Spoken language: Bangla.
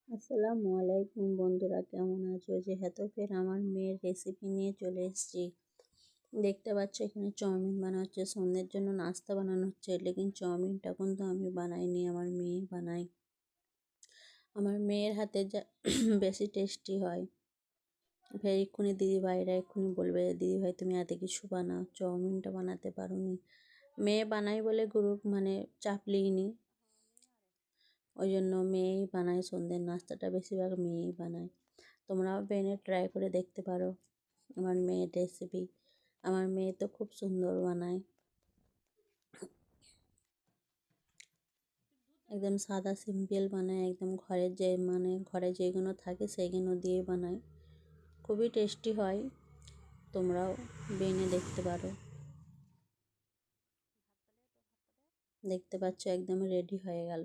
আসসালামু আলাইকুম বন্ধুরা, কেমন আছো? যেহেতু ফের আমার মেয়ের রেসিপি নিয়ে চলে এসেছি। দেখতে পাচ্ছ এখানে চাউমিন বানানো হচ্ছে, সন্ধ্যের জন্য নাস্তা বানানো হচ্ছে। লেকিন চাউমিনটা কিন্তু আমি বানাইনি, আমার মেয়ে বানায়। আমার মেয়ের হাতে যা বেশি টেস্টি হয়। ফের এক্ষুনি দিদিভাইরা এক্ষুনি বলবে, দিদিভাই তুমি এত কিছু বানাও, চাউমিনটা বানাতে পারোনি। মেয়ে বানাই বলে গ্রুপ চাপ লিইনি, ওই জন্য মেয়েই বানায়। সন্ধ্যের নাস্তাটা বেশিরভাগ মেয়েই বানায়। তোমরাও বেনে ট্রাই করে দেখতে পারো আমার মেয়ের রেসিপি। আমার মেয়ে তো খুব সুন্দর বানায়, একদম সাদা সিম্পল বানায়, একদম ঘরে যেগুলো থাকে সেইগুলো দিয়ে বানায়। খুবই টেস্টি হয়, তোমরাও বেনে দেখতে পারো। দেখতে পাচ্ছ একদম রেডি হয়ে গেল।